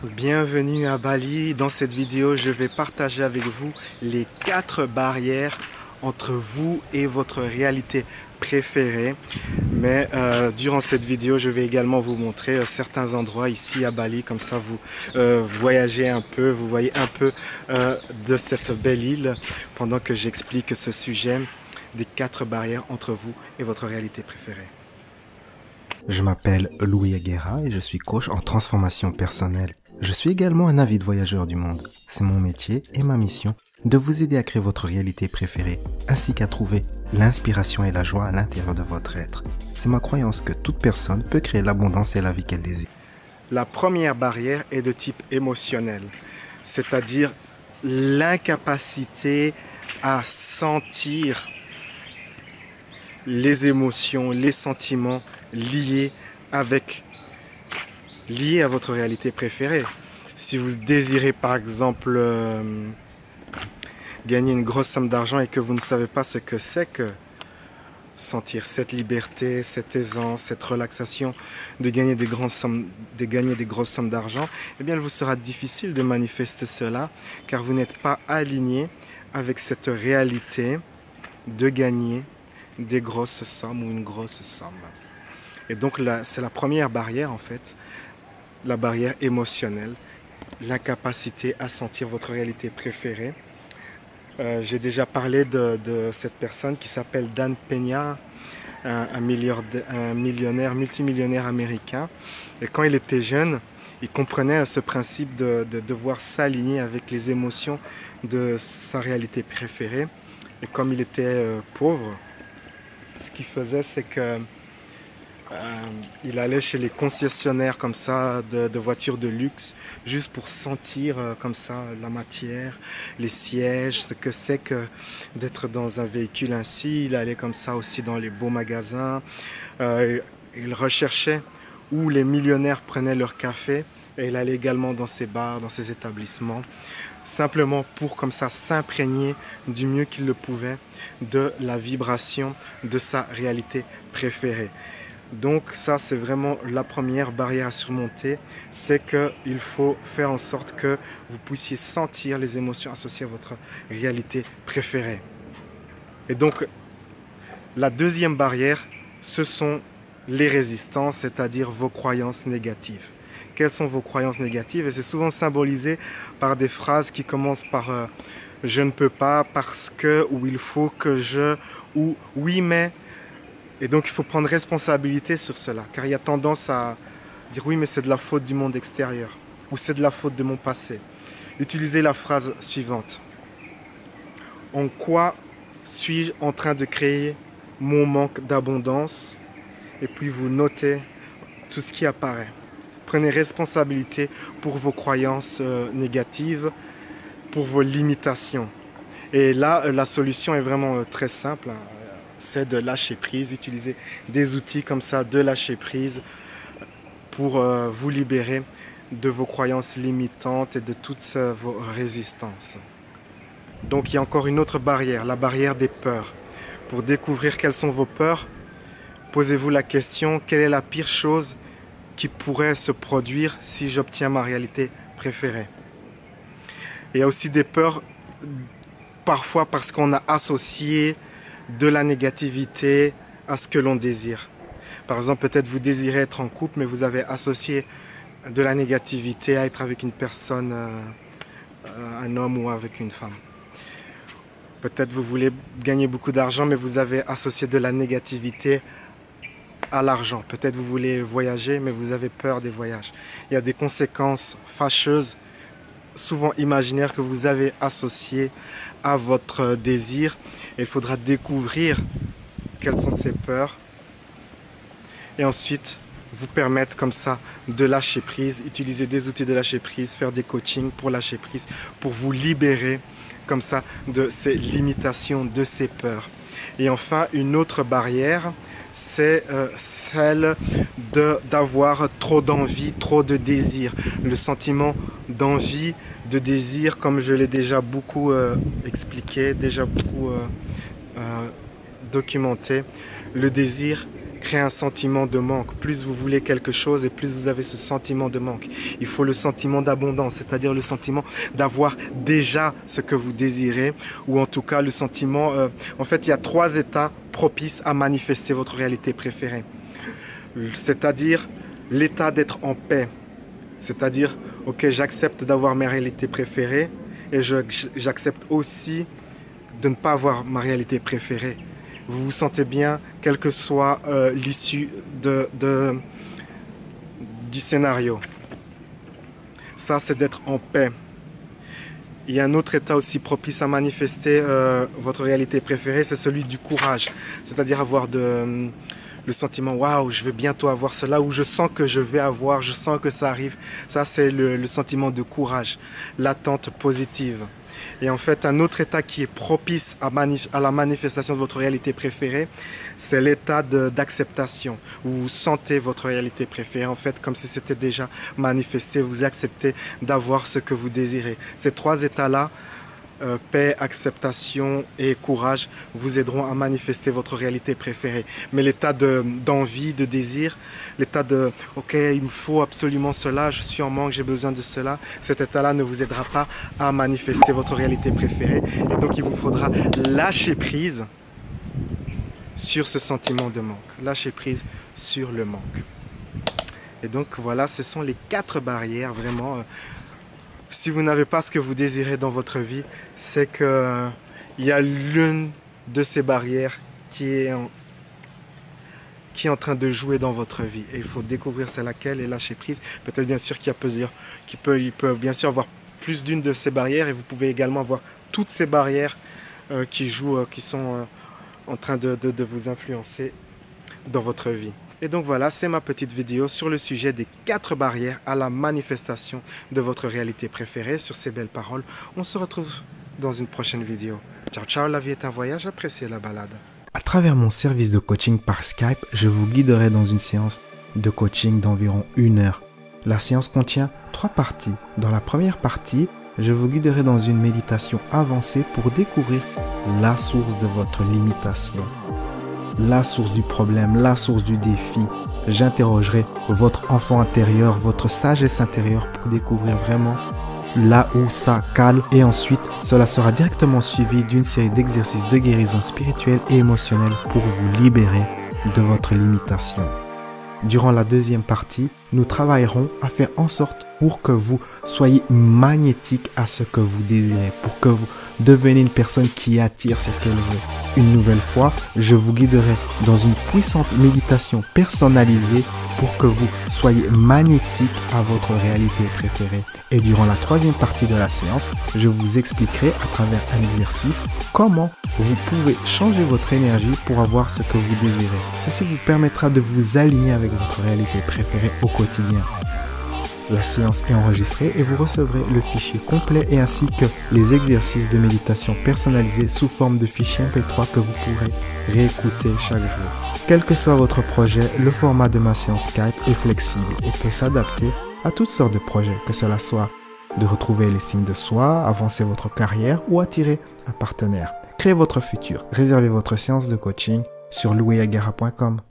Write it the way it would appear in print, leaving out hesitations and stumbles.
Bienvenue à Bali. Dans cette vidéo, je vais partager avec vous les 4 barrières entre vous et votre réalité préférée. Mais durant cette vidéo, je vais également vous montrer certains endroits ici à Bali. Comme ça, vous voyagez un peu, vous voyez un peu de cette belle île pendant que j'explique ce sujet des 4 barrières entre vous et votre réalité préférée. Je m'appelle Louis Aguera et je suis coach en transformation personnelle. Je suis également un avide voyageur du monde. C'est mon métier et ma mission de vous aider à créer votre réalité préférée, ainsi qu'à trouver l'inspiration et la joie à l'intérieur de votre être. C'est ma croyance que toute personne peut créer l'abondance et la vie qu'elle désire. La première barrière est de type émotionnel, c'est-à-dire l'incapacité à sentir les émotions, les sentiments liés à votre réalité préférée. Si vous désirez par exemple gagner une grosse somme d'argent et que vous ne savez pas ce que c'est que sentir cette liberté, cette aisance, cette relaxation de gagner des grosses sommes d'argent, eh bien il vous sera difficile de manifester cela car vous n'êtes pas aligné avec cette réalité de gagner des grosses sommes ou une grosse somme. Et donc c'est la première barrière en fait, la barrière émotionnelle, l'incapacité à sentir votre réalité préférée. J'ai déjà parlé de cette personne qui s'appelle Dan Peña, un millionnaire, multimillionnaire américain. Et quand il était jeune, il comprenait ce principe de devoir s'aligner avec les émotions de sa réalité préférée. Et comme il était pauvre, ce qu'il faisait, c'est que il allait chez les concessionnaires comme ça de voitures de luxe juste pour sentir comme ça la matière, les sièges, ce que c'est que d'être dans un véhicule ainsi. Il allait comme ça aussi dans les beaux magasins. Il recherchait où les millionnaires prenaient leur café et il allait également dans ces bars, dans ces établissements, simplement pour comme ça s'imprégner du mieux qu'il le pouvait de la vibration de sa réalité préférée. Donc ça, c'est vraiment la première barrière à surmonter, c'est qu'il faut faire en sorte que vous puissiez sentir les émotions associées à votre réalité préférée. Et donc, la deuxième barrière, ce sont les résistances, c'est-à-dire vos croyances négatives. Quelles sont vos croyances négatives? Et c'est souvent symbolisé par des phrases qui commencent par je ne peux pas, parce que, ou il faut que je, ou oui mais. Et donc il faut prendre responsabilité sur cela, car il y a tendance à dire oui mais c'est de la faute du monde extérieur, ou c'est de la faute de mon passé. Utilisez la phrase suivante. En quoi suis-je en train de créer mon manque d'abondance? Et puis vous notez tout ce qui apparaît. Prenez responsabilité pour vos croyances négatives, pour vos limitations. Et là, la solution est vraiment très simple. C'est de lâcher prise, utiliser des outils comme ça de lâcher prise pour vous libérer de vos croyances limitantes et de toutes vos résistances. Donc il y a encore une autre barrière, la barrière des peurs. Pour découvrir quelles sont vos peurs, posez-vous la question, quelle est la pire chose qui pourrait se produire si j'obtiens ma réalité préférée? Il y a aussi des peurs, parfois parce qu'on a associé de la négativité à ce que l'on désire. Par exemple, peut-être vous désirez être en couple, mais vous avez associé de la négativité à être avec une personne, un homme ou avec une femme. Peut-être vous voulez gagner beaucoup d'argent, mais vous avez associé de la négativité à l'argent. Peut-être vous voulez voyager, mais vous avez peur des voyages. Il y a des conséquences fâcheuses, souvent imaginaires, que vous avez associées à votre désir. Et il faudra découvrir quelles sont ces peurs et ensuite vous permettre comme ça de lâcher prise, utiliser des outils de lâcher prise, faire des coachings pour lâcher prise, pour vous libérer comme ça de ces limitations, de ces peurs. Et enfin, une autre barrière, c'est celle d'avoir trop d'envie, trop de désir. Le sentiment d'envie, de désir, comme je l'ai déjà beaucoup expliqué, déjà beaucoup documenté. Le désir crée un sentiment de manque. Plus vous voulez quelque chose et plus vous avez ce sentiment de manque. Il faut le sentiment d'abondance, c'est-à-dire le sentiment d'avoir déjà ce que vous désirez, ou en tout cas le sentiment... en fait, il y a 3 états propices à manifester votre réalité préférée. C'est-à-dire l'état d'être en paix. C'est-à-dire, ok, j'accepte d'avoir mes réalités préférées et j'accepte aussi de ne pas avoir ma réalité préférée. Vous vous sentez bien, quelle que soit l'issue du scénario. Ça, c'est d'être en paix. Il y a un autre état aussi propice à manifester votre réalité préférée, c'est celui du courage. C'est-à-dire avoir le sentiment, waouh, je vais bientôt avoir cela, ou je sens que je vais avoir, je sens que ça arrive. Ça, c'est le sentiment de courage, l'attente positive. Et en fait, un autre état qui est propice à la manifestation de votre réalité préférée, c'est l'état d'acceptation. Vous sentez votre réalité préférée, en fait, comme si c'était déjà manifesté. Vous acceptez d'avoir ce que vous désirez. Ces 3 états-là, paix, acceptation et courage, vous aideront à manifester votre réalité préférée. Mais l'état d'envie, de désir, l'état de « ok, il me faut absolument cela, je suis en manque, j'ai besoin de cela », cet état-là ne vous aidera pas à manifester votre réalité préférée. Et donc, il vous faudra lâcher prise sur ce sentiment de manque. Lâcher prise sur le manque. Et donc, voilà, ce sont les 4 barrières vraiment... Si vous n'avez pas ce que vous désirez dans votre vie, c'est qu'il y a l'une de ces barrières qui est en train de jouer dans votre vie. Et il faut découvrir c'est laquelle et lâcher prise. Peut-être bien sûr qu'il y a plusieurs, il peut bien sûr avoir plus d'une de ces barrières et vous pouvez également avoir toutes ces barrières qui jouent, qui sont en train de vous influencer dans votre vie. Et donc voilà, c'est ma petite vidéo sur le sujet des 4 barrières à la manifestation de votre réalité préférée. Sur ces belles paroles, on se retrouve dans une prochaine vidéo. Ciao, ciao, la vie est un voyage, appréciez la balade. À travers mon service de coaching par Skype, je vous guiderai dans une séance de coaching d'environ 1 heure. La séance contient 3 parties. Dans la première partie, je vous guiderai dans une méditation avancée pour découvrir la source de votre limitation. La source du problème, la source du défi. J'interrogerai votre enfant intérieur, votre sagesse intérieure pour découvrir vraiment là où ça cale. Et ensuite, cela sera directement suivi d'une série d'exercices de guérison spirituelle et émotionnelle pour vous libérer de votre limitation. Durant la deuxième partie, nous travaillerons à faire en sorte pour que vous soyez magnétique à ce que vous désirez, pour que vous deveniez une personne qui attire ce qu'elle veut. Une nouvelle fois, je vous guiderai dans une puissante méditation personnalisée pour que vous soyez magnétique à votre réalité préférée. Et durant la troisième partie de la séance, je vous expliquerai à travers un exercice comment vous pouvez changer votre énergie pour avoir ce que vous désirez. Ceci vous permettra de vous aligner avec votre réalité préférée au quotidien. La séance est enregistrée et vous recevrez le fichier complet et ainsi que les exercices de méditation personnalisés sous forme de fichier MP3 que vous pourrez réécouter chaque jour. Quel que soit votre projet, le format de ma séance Skype est flexible et peut s'adapter à toutes sortes de projets, que cela soit de retrouver l'estime de soi, avancer votre carrière ou attirer un partenaire. Créez votre futur. Réservez votre séance de coaching sur louisagara.com.